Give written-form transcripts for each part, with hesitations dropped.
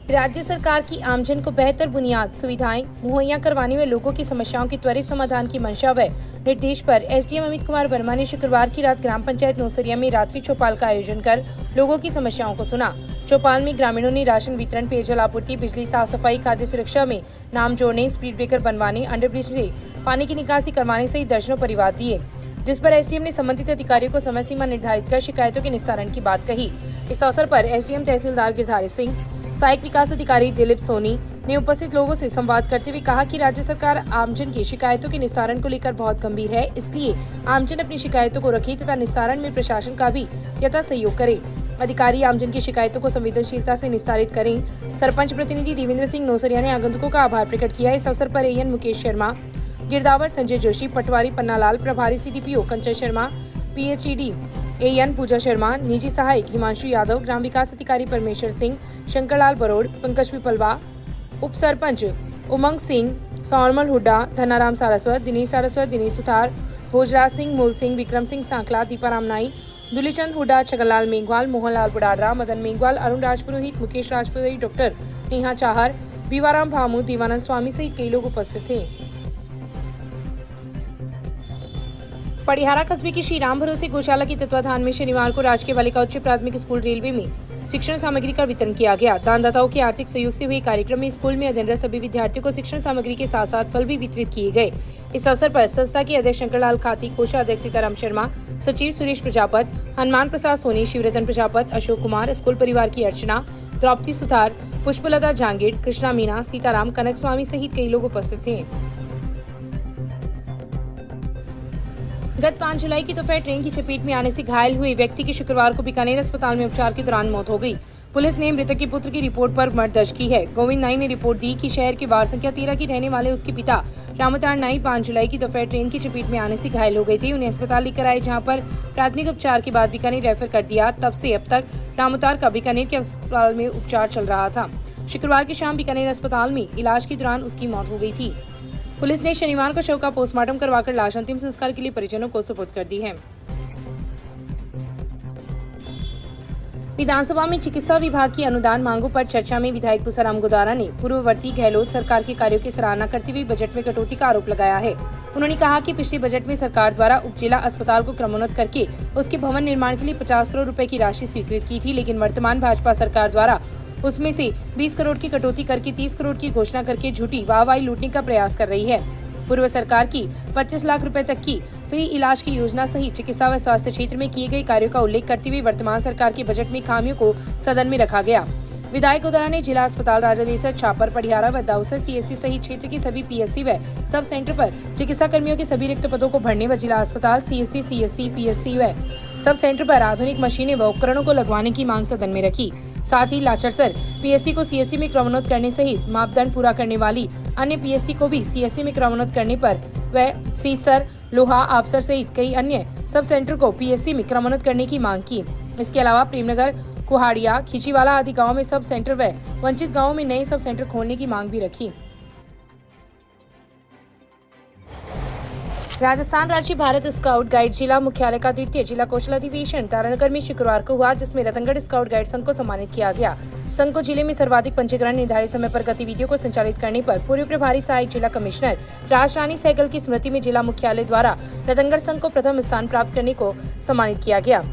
राज्य सरकार की आमजन को बेहतर बुनियाद सुविधाएं मुहैया करवाने में लोगों की समस्याओं की त्वरित समाधान की मंशा व निर्देश पर एसडीएम अमित कुमार वर्मा ने शुक्रवार की रात ग्राम पंचायत नौसरिया में रात्रि चौपाल का आयोजन कर लोगों की समस्याओं को सुना। चौपाल में ग्रामीणों ने राशन वितरण, पेयजल आपूर्ति, बिजली, साफ सफाई, खाद्य सुरक्षा में नाम जोड़ने, स्पीड ब्रेकर बनवाने, अंडरब्रिज से पानी की निकासी करवाने सहित दर्जनों परिवार दिए, जिस पर एसडीएम ने संबंधित अधिकारियों को समय सीमा निर्धारित कर शिकायतों के निस्तारण की बात कही। इस अवसर पर एसडीएम तहसीलदार गिरधारी सिंह, सहायक विकास अधिकारी दिलीप सोनी ने उपस्थित लोगों से संवाद करते हुए कहा कि राज्य सरकार आमजन की शिकायतों के निस्तारण को लेकर बहुत गंभीर है, इसलिए आमजन अपनी शिकायतों को रखे तथा निस्तारण में प्रशासन का भी यथा सहयोग करे। अधिकारी आमजन की शिकायतों को संवेदनशीलता से निस्तारित करें। सरपंच प्रतिनिधि देवेंद्र सिंह नौसरिया ने आगंतुकों का आभार प्रकट किया। इस अवसर पर एएन मुकेश शर्मा, गिरदावर संजय जोशी, पटवारी पन्नालाल, प्रभारी CDPO Kanchan Sharma, PHED AEN Pooja Sharma, निजी सहायक हिमांशु यादव, ग्राम विकास अधिकारी परमेश्वर सिंह, शंकरलाल बरोड़, पंकज पिपलवा, उप सरपंच उमंग सिंह, सौरमल हुड्डा, धनाराम सारस्वत, दिनेश सुथार, भोजराज सिंह, मूल सिंह, विक्रम सिंह सांकला, दीपाराम नाई, दुलीचंद हुड्डा, छगनलाल मेघवाल, मोहनलाल बुडारा, मदन मेघवाल, अरुण राजपुरोहित, मुकेश राजपुरोहित, डॉक्टर नेहा चाहर, बीवाराम भामू, दीवानंद स्वामी सहित कई लोग उपस्थित थे। पड़िहारा कस्बे की श्री राम भरोसे गौशाला के तत्वाधान में शनिवार को राजकीय बालिका उच्च प्राथमिक स्कूल रेलवे में शिक्षण सामग्री का वितरण किया गया। दानदाताओं के आर्थिक सहयोग से हुए कार्यक्रम में स्कूल में अध्ययनरत सभी विद्यार्थियों को शिक्षण सामग्री के साथ साथ फल भी वितरित किए गए। इस अवसर पर संस्था के अध्यक्ष शंकरलाल खाती, कोषाध्यक्ष सीताराम शर्मा, सचिव सुरेश प्रजापत, हनुमान प्रसाद सोनी, शिवरतन प्रजापत, अशोक कुमार, स्कूल परिवार की अर्चना, द्रौपदी सुथार, पुष्पलता जांगीर, कृष्णा मीना, सीताराम, कनक स्वामी सहित कई लोग उपस्थित थे। गत 5 जुलाई की दोपहर ट्रेन की चपेट में आने से घायल हुए व्यक्ति की शुक्रवार को बीकानेर अस्पताल में उपचार के दौरान मौत हो गई। पुलिस ने मृतक के पुत्र की रिपोर्ट पर मर्ग दर्ज की है। गोविंद नाई ने रिपोर्ट दी कि शहर के वार्ड संख्या 13 के रहने वाले उसके पिता रामतार नाई 5 जुलाई की दोपहर ट्रेन की चपेट में आने से घायल हो गए थे। उन्हें अस्पताल लेकर आए, जहां पर प्राथमिक उपचार के बाद बीकानेर रेफर कर दिया। तब से अब तक रामतार का बीकानेर के अस्पताल में उपचार चल रहा था। शुक्रवार की शाम बीकानेर अस्पताल में इलाज के दौरान उसकी मौत हो गई थी। पुलिस ने शनिवार को शव का पोस्टमार्टम करवाकर लाश अंतिम संस्कार के लिए परिजनों को सुपुर्द कर दी है। विधानसभा में चिकित्सा विभाग की अनुदान मांगों पर चर्चा में विधायक पुसाराम गोदारा ने पूर्ववर्ती गहलोत सरकार के कार्यों की सराहना करते हुए बजट में कटौती का आरोप लगाया है। उन्होंने कहा कि पिछले बजट में सरकार द्वारा उप जिला अस्पताल को क्रमोन्नत करके उसके भवन निर्माण के लिए 50 करोड़ रुपए की राशि स्वीकृत की थी, लेकिन वर्तमान भाजपा सरकार द्वारा उसमें से 20 करोड़ की कटौती करके 30 करोड़ की घोषणा करके झूठी वाहवाही लूटने का प्रयास कर रही है। पूर्व सरकार की 25 लाख रुपए तक की फ्री इलाज की योजना सहित चिकित्सा व स्वास्थ्य क्षेत्र में किए गए कार्यों का उल्लेख करते हुए वर्तमान सरकार के बजट में खामियों को सदन में रखा गया। विधायक गोदारा ने जिला अस्पताल राजादेसर, छापर, पड़िहारा व दाऊसर सीएससी सहित क्षेत्र के सभी पीएससी व सब सेंटर पर चिकित्सा कर्मियों के सभी रिक्त पदों को भरने व जिला अस्पताल सीएससी, सीएससी, पीएससी व सब सेंटर पर आधुनिक मशीनें व उपकरणों को लगवाने की मांग सदन में रखी। साथ ही लाचरसर पीएससी को सीएससी में क्रमोन्नत करने सहित मापदंड पूरा करने वाली अन्य पीएससी को भी सीएससी में क्रमोन्नत करने पर व सीसर, लोहा, आपसर सहित कई अन्य सब सेंटर को पीएससी में क्रमोन्नत करने की मांग की। इसके अलावा प्रेमनगर, कुहाड़िया, खिचीवाला आदि गाँव में सब सेंटर व वंचित गाँव में नए सब सेंटर खोलने की मांग भी रखी। राजस्थान राज्य भारत स्काउट गाइड जिला मुख्यालय का द्वितीय जिला कौशल अधिवेशन तारानगर में शुक्रवार को हुआ, जिसमें रतनगढ़ स्काउट गाइड संघ को सम्मानित किया गया। संघ को जिले में सर्वाधिक पंजीकरण, निर्धारित समय पर गतिविधियों को संचालित करने पर पूर्व प्रभारी सहायक जिला कमिश्नर राजरानी सहगल की स्मृति में जिला मुख्यालय द्वारा रतनगढ़ संघ को प्रथम स्थान प्राप्त करने को सम्मानित किया गया।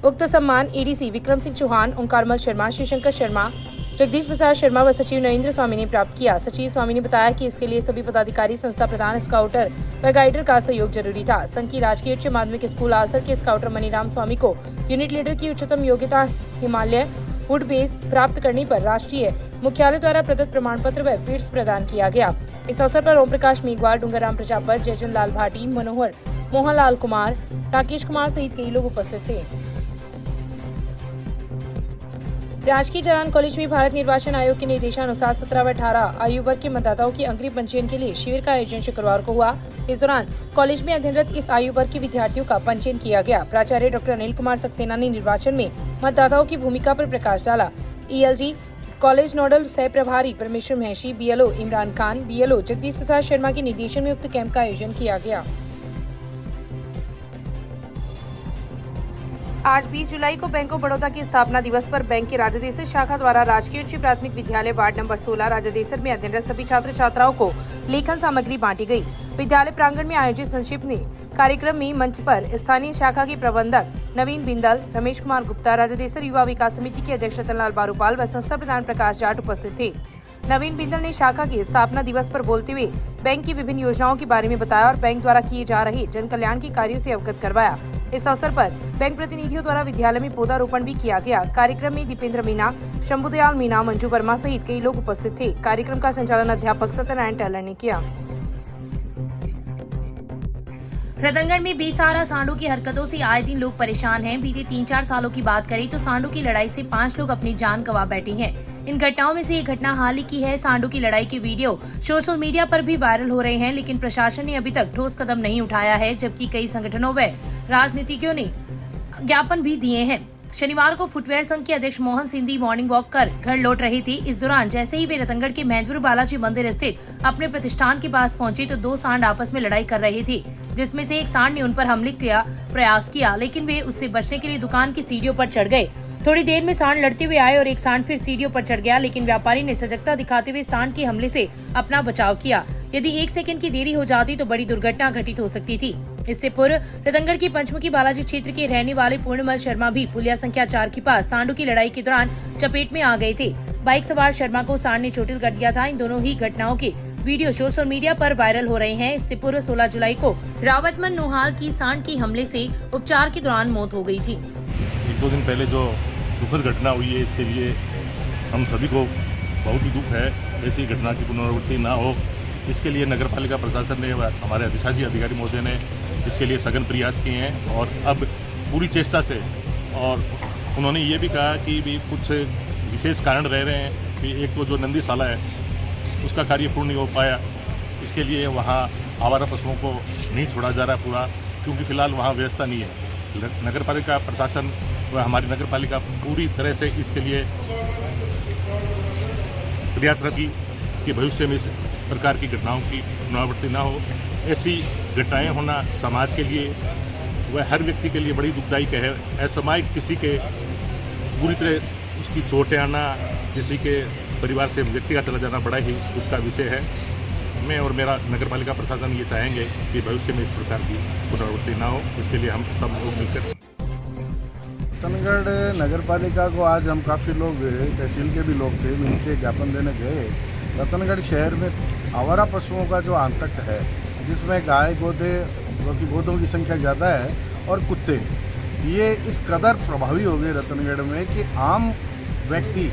उक्त सम्मान एडीसी विक्रम सिंह चौहान, ओंकारमल शर्मा, शिवशंकर शर्मा, जगदीश प्रसाद शर्मा व सचिव नरेंद्र स्वामी ने प्राप्त किया। सचिव स्वामी ने बताया कि इसके लिए सभी पदाधिकारी, संस्था प्रधान, स्काउटर व गाइडर का सहयोग जरूरी था। संघ की राजकीय उच्च माध्यमिक स्कूल आलसर के स्काउटर मनीराम स्वामी को यूनिट लीडर की उच्चतम योग्यता हिमालय वुड बेस प्राप्त करने पर राष्ट्रीय मुख्यालय द्वारा प्रदत्त प्रमाण पत्र व पीट्स प्रदान किया गया। इस अवसर पर ओम प्रकाश मेघवाल, डूंगरराम प्रजापत, जयचंद लाल भाटी, मनोहर मोहनलाल कुमार, राकेश कुमार सहित कई लोग उपस्थित थे। राजकीय जलान कॉलेज में भारत निर्वाचन आयोग के निर्देशानुसार 17 व 18 आयु वर्ग के मतदाताओं की अग्रिम पंजीयन के लिए शिविर का आयोजन शुक्रवार को हुआ। इस दौरान कॉलेज में अध्ययनरत इस आयु वर्ग के विद्यार्थियों का पंजीयन किया गया। प्राचार्य डॉक्टर अनिल कुमार सक्सेना ने निर्वाचन में मतदाताओं की भूमिका पर प्रकाश डाला। ईएलजी कॉलेज नोडल सह प्रभारी परमेश्वर महर्षि, बीएलओ इमरान खान, बीएलओ जगदीश प्रसाद शर्मा के निर्देशन में उक्त कैंप का आयोजन किया गया। आज 20 जुलाई को बैंक ऑफ बड़ौदा की स्थापना दिवस पर बैंक के राजादेसर शाखा द्वारा राजकीय उच्च प्राथमिक विद्यालय वार्ड नंबर 16 राजादेसर में अध्ययनरत सभी छात्र छात्राओं को लेखन सामग्री बांटी गई। विद्यालय प्रांगण में आयोजित संक्षिप्त कार्यक्रम में मंच पर स्थानीय शाखा के प्रबंधक नवीन बिंदल, रमेश कुमार गुप्ता, राजादेसर युवा विकास समिति के अध्यक्ष रतनलाल बारूपाल व संस्था प्रधान प्रकाश जाट उपस्थित थे। नवीन बिंदल ने शाखा के स्थापना दिवस पर बोलते हुए बैंक की विभिन्न योजनाओं के बारे में बताया और बैंक द्वारा किए जा रहे जन कल्याण के कार्यों से अवगत करवाया। इस अवसर पर बैंक प्रतिनिधियों द्वारा विद्यालय में पौधारोपण भी किया गया। कार्यक्रम में दीपेंद्र मीना, शंभुदयाल मीना, मंजू वर्मा सहित कई लोग उपस्थित थे। कार्यक्रम का संचालन अध्यापक सत्यनारायण टेलर ने किया। रतनगढ़ में बेसहारा सांडों की हरकतों से आए दिन लोग परेशान हैं। बीते 3-4 सालों की बात करें तो सांडों की लड़ाई से 5 लोग अपनी जान गंवा बैठे हैं। इन घटनाओं में से एक घटना हाल ही की है। सांडों की लड़ाई के वीडियो सोशल मीडिया पर भी वायरल हो रहे हैं, लेकिन प्रशासन ने अभी तक ठोस कदम नहीं उठाया है, जबकि कई संगठनों व राजनीतिज्ञों ने ज्ञापन भी दिए हैं। शनिवार को फुटवेयर संघ के अध्यक्ष मोहन सिंधी मॉर्निंग वॉक कर घर लौट रहे थे। इस दौरान जैसे ही वे रतनगढ़ के महेंद्र बालाजी मंदिर स्थित अपने प्रतिष्ठान के पास पहुंचे तो 2 सांड आपस में लड़ाई कर रहे थे, जिसमें से एक सांड ने उन पर हमले का प्रयास किया, लेकिन वे उससे बचने के लिए दुकान की सीढ़ियों पर चढ़ गए। थोड़ी देर में सांड लड़ते हुए आए और एक सांड फिर सीढ़ियों पर चढ़ गया, लेकिन व्यापारी ने सजगता दिखाते हुए सांड के हमले से अपना बचाव किया। यदि 1 सेकंड की देरी हो जाती तो बड़ी दुर्घटना घटित हो सकती थी। इससे पूर्व रतनगढ़ के पंचमुखी बालाजी क्षेत्र के रहने वाले पूर्णमल शर्मा भी पुलिया संख्या 4 के पास सांडों की लड़ाई के दौरान चपेट में आ गए थे। बाइक सवार शर्मा को सांड ने चोटिल कर दिया था। इन दोनों ही घटनाओं के वीडियो सोशल मीडिया पर वायरल हो रहे हैं। इससे पूर्व 16 जुलाई को रावतमन नोहाल की सांड की हमले से उपचार के दौरान मौत हो गई थी। 1-2 दिन पहले जो दुखद घटना हुई है, इसके लिए हम सभी को बहुत ही दुख है। ऐसी घटना की पुनरावृत्ति ना हो, इसके लिए नगर पालिका प्रशासन ने व हमारे अधिशासी अधिकारी महोदय ने इसके लिए सघन प्रयास किए हैं और अब पूरी चेष्टा से, और उन्होंने ये भी कहा कि भी कुछ विशेष कारण रह रहे हैं कि एक तो जो नंदीशाला है उसका कार्य पूर्ण नहीं हो पाया, इसके लिए वहाँ आवारा पशुओं को नहीं छोड़ा जा रहा पूरा, क्योंकि फिलहाल वहाँ व्यवस्था नहीं है। नगर पालिका प्रशासन व हमारी नगर पालिका पूरी तरह से इसके लिए प्रयासरत थी कि भविष्य में इस प्रकार की घटनाओं की पुनरावृत्ति ना हो। ऐसी घटनाएं होना समाज के लिए व हर व्यक्ति के लिए बड़ी दुखदायी है। असामयिक किसी के पूरी तरह उसकी चोटें आना, किसी के परिवार से व्यक्ति का चला जाना बड़ा ही दुख का विषय है। मैं और मेरा नगर पालिका प्रशासन ये चाहेंगे कि भविष्य में इस प्रकार की पुनरावृत्ति ना हो, इसके लिए हम सब लोग मिलकर। रतनगढ़ नगर पालिका को आज हम काफ़ी लोग, तहसील के भी लोग थे, मिलकर ज्ञापन देने गए। रतनगढ़ शहर में आवारा पशुओं का जो आतंक है, जिसमें गाय गोदे, क्योंकि गोदों की संख्या ज़्यादा है, और कुत्ते, ये इस कदर प्रभावी हो गए रतनगढ़ में कि आम व्यक्ति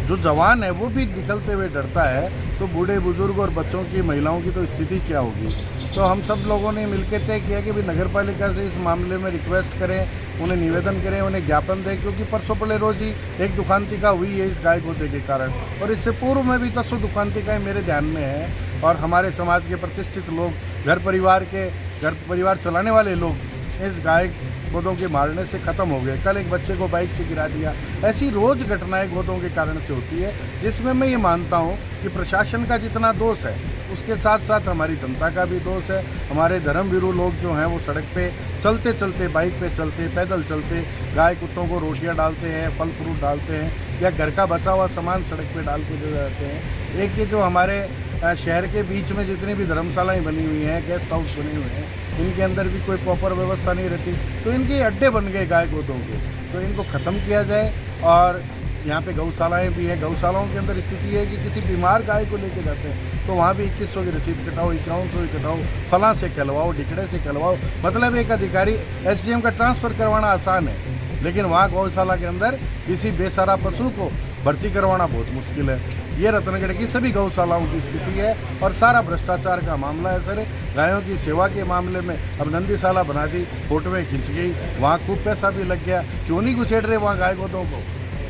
जो जवान है वो भी निकलते हुए डरता है, तो बूढ़े बुजुर्ग और बच्चों की, महिलाओं की तो स्थिति क्या होगी। तो हम सब लोगों ने मिलकर तय किया कि भी नगर पालिका से इस मामले में रिक्वेस्ट करें, उन्हें निवेदन करें, उन्हें ज्ञापन दें, क्योंकि परसों पहले रोज ही एक दुकानतिका हुई है इस गाय गोदे के कारण, और इससे पूर्व में भी 10 दुकानतिकाएँ मेरे ध्यान में है। और हमारे समाज के प्रतिष्ठित लोग, घर परिवार चलाने वाले लोग इस गाय गोदों के मारने से ख़त्म हो गए। कल एक बच्चे को बाइक से गिरा दिया। ऐसी रोज़ घटनाएं गोदों के कारण से होती है, जिसमें मैं ये मानता हूँ कि प्रशासन का जितना दोष है, उसके साथ साथ हमारी जनता का भी दोष है। हमारे धर्मवीरू लोग जो हैं वो सड़क पे चलते चलते, बाइक पे चलते, पैदल चलते गाय कुत्तों को रोटियां डालते हैं, फल फ्रूट डालते हैं, या घर का बचा हुआ सामान सड़क पे डाल के दे जाते हैं। एक ये जो हमारे शहर के बीच में जितनी भी धर्मशालाएँ बनी हुई हैं, गेस्ट हाउस बने हुए हैं, इनके अंदर भी कोई प्रॉपर व्यवस्था नहीं रहती, तो इनके अड्डे बन गए गाय गोदों के। तो इनको ख़त्म किया जाए। और यहाँ पे गौशालाएँ भी हैं, गौशालाओं के अंदर स्थिति है कि किसी बीमार गाय को लेके जाते हैं तो वहाँ भी 2100 की रसीद कटाओ, 5100 की कटाओ, फलां से कहलवाओ, ढिकड़े से कहलवाओ। मतलब एक अधिकारी SDM का ट्रांसफ़र करवाना आसान है, लेकिन वहाँ गौशाला के अंदर किसी बेसहारा पशु को भर्ती करवाना बहुत मुश्किल है। ये रतनगढ़ की सभी गौशालाओं की स्थिति है और सारा भ्रष्टाचार का मामला है सर। गायों की सेवा के मामले में अब नंदीशाला बना दी, फोटोएं खिंच गई, वहाँ खूब पैसा भी लग गया। क्यों नहीं घुसेड़ रहे वहाँ गाय गोदों को?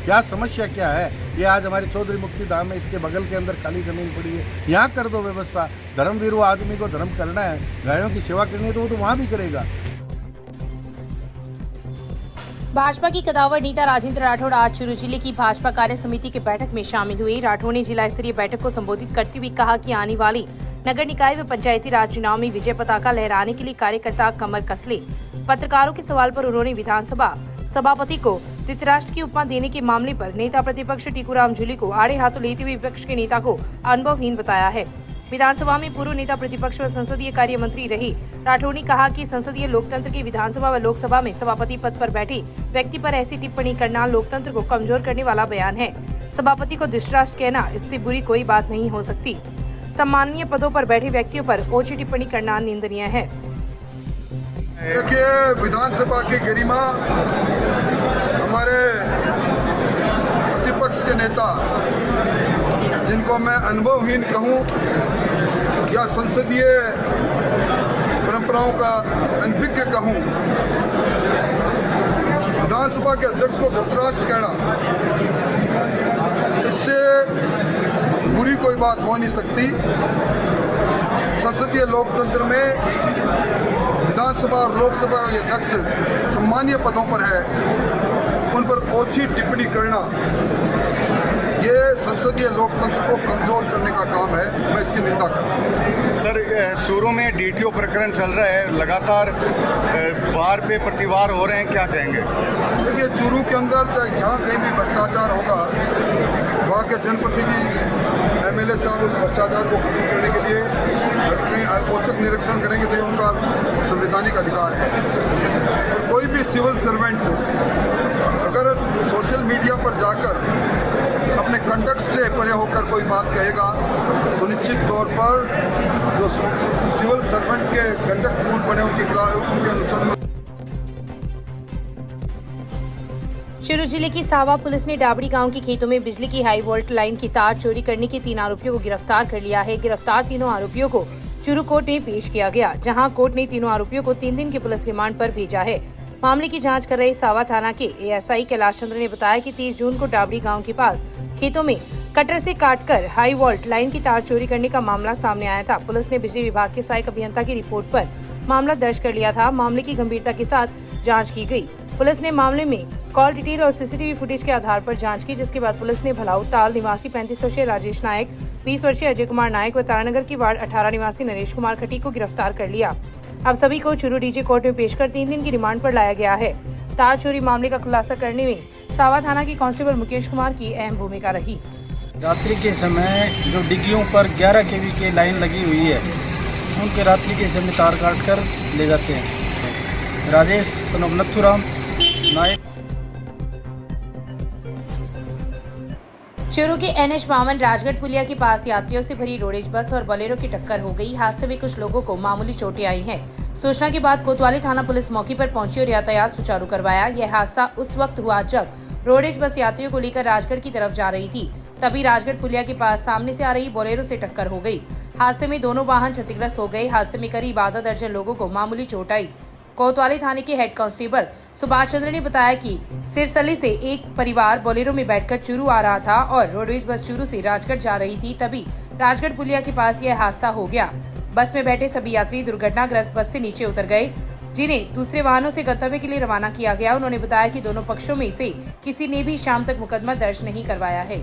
क्या समस्या क्या है? ये आज हमारे चौधरी मुक्ति धाम है, इसके बगल के अंदर खाली जमीन पड़ी है, यहाँ कर दो व्यवस्था। धर्मवीरू आदमी को धर्म करना है, गायों की सेवा करनी है तो वो तो वहाँ भी करेगा। भाजपा की कदावर नेता राजेंद्र राठौड़ आज चूरू जिले की भाजपा कार्य समिति की बैठक में शामिल हुए। राठौड़ ने जिला स्तरीय बैठक को संबोधित करते हुए कहा कि आने वाली नगर निकाय व पंचायती राज चुनाव में विजय पताका लहराने के लिए कार्यकर्ता कमर कस ले। पत्रकारों के सवाल पर उन्होंने विधानसभा सभापति को धृतराष्ट्र की उपमा देने के मामले पर नेता प्रतिपक्ष टीकूराम जूली को आड़े हाथों लेते हुए विपक्ष के नेता को अनुभवहीन बताया है। विधानसभा में पूर्व नेता प्रतिपक्ष व संसदीय कार्य मंत्री रही राठौड़ ने कहा कि संसदीय लोकतंत्र की विधानसभा व लोकसभा में सभापति पद पर बैठे व्यक्ति पर ऐसी टिप्पणी करना लोकतंत्र को कमजोर करने वाला बयान है। सभापति को धृतराष्ट्र कहना इससे बुरी कोई बात नहीं हो सकती। सम्माननीय पदों पर बैठे व्यक्तियों पर ओछी टिप्पणी करना निंदनीय है। देखिए, विधानसभा की गरिमा हमारे प्रतिपक्ष के नेता, जिनको मैं अनुभवहीन कहूं या संसदीय परंपराओं का अनभिज्ञ कहूं, विधानसभा के अध्यक्ष को धृतराष्ट्र कहना, इससे बुरी कोई बात हो नहीं सकती। संसदीय लोकतंत्र में विधानसभा और लोकसभा के अध्यक्ष सम्मानीय पदों पर है, उन पर ओछी टिप्पणी करना ये संसदीय लोकतंत्र को कमजोर करने का काम है। मैं इसकी निंदा करता हूँ। सर, चूरू में डीटीओ प्रकरण चल रहा है, लगातार वार पे प्रतिवार हो रहे हैं, क्या कहेंगे? देखिए, चूरू के अंदर चाहे जहाँ कहीं भी भ्रष्टाचार होगा, वहाँ के जनप्रतिनिधि एमएलए साहब उस भ्रष्टाचार को खत्म करने के लिए कहीं औचक निरीक्षण करेंगे तो ये उनका संवैधानिक अधिकार है। और कोई भी सिविल सर्वेंट अगर सोशल मीडिया पर जाकर अपने कंडक्ट से परे होकर कोई बात कहेगा तो निश्चित तौर पर जो सिविल सर्वेंट के कंडक्ट रूल बने उनके खिलाफ, उनके अनुसरण। चूरू जिले की सावा पुलिस ने डाबड़ी गांव के खेतों में बिजली की हाई वोल्ट लाइन की तार चोरी करने के 3 आरोपियों को गिरफ्तार कर लिया है। गिरफ्तार तीनों आरोपियों को चूरू कोर्ट में पेश किया गया, जहां कोर्ट ने तीनों आरोपियों को 3 दिन के पुलिस रिमांड पर भेजा है। मामले की जांच कर रहे सावा थाना के एएसआई कैलाश चंद्र ने बताया कि 30 जून को डाबड़ी गाँव के पास खेतों में कटर से काटकर हाई वोल्ट लाइन की तार चोरी करने का मामला सामने आया था। पुलिस ने बिजली विभाग के सहायक अभियंता की रिपोर्ट पर मामला दर्ज कर लिया था। मामले की गंभीरता के साथ जांच की गई। पुलिस ने मामले में कॉल डिटेल और सीसीटीवी फुटेज के आधार पर जांच की, जिसके बाद पुलिस ने भलाऊ ताल निवासी 35 वर्षीय राजेश नायक, 20 वर्षीय अजय कुमार नायक व तारानगर की वार्ड 18 निवासी नरेश कुमार खटीक को गिरफ्तार कर लिया। अब सभी को चूरू डीजे कोर्ट में पेश कर 3 दिन की रिमांड पर लाया गया है। तार चोरी मामले का खुलासा करने में सावा थाना के कांस्टेबल मुकेश कुमार की अहम भूमिका रही। रात्रि के समय जो डिग्गियों पर 11 kV की लाइन लगी हुई है, उनके रात्रि के समय तार काट कर ले जाते हैं। राजेश नथुराम नायक। चूरू के NH 52 राजगढ़ पुलिया के पास यात्रियों से भरी रोडेज बस और बोलेरो की टक्कर हो गई। हादसे में कुछ लोगों को मामूली चोटें आई हैं। सूचना के बाद कोतवाली थाना पुलिस मौके पर पहुंची और यातायात सुचारू करवाया। यह हादसा उस वक्त हुआ जब रोडेज बस यात्रियों को लेकर राजगढ़ की तरफ जा रही थी। तभी राजगढ़ पुलिया के पास सामने से आ रही बोलेरो से टक्कर हो गई। हादसे में दोनों वाहन क्षतिग्रस्त हो गए। हादसे में करीब आधा दर्जन लोगों को मामूली चोट आई। कोतवाली थाने के हेड कांस्टेबल सुभाष चंद्र ने बताया कि सिरसली से एक परिवार बोलेरो में बैठकर चूरू आ रहा था और रोडवेज बस चूरू से राजगढ़ जा रही थी। तभी राजगढ़ पुलिया के पास यह हादसा हो गया। बस में बैठे सभी यात्री दुर्घटनाग्रस्त बस से नीचे उतर गए, जिन्हें दूसरे वाहनों से गंतव्य के लिए रवाना किया गया। उन्होंने बताया कि दोनों पक्षों में से किसी ने भी शाम तक मुकदमा दर्ज नहीं करवाया है।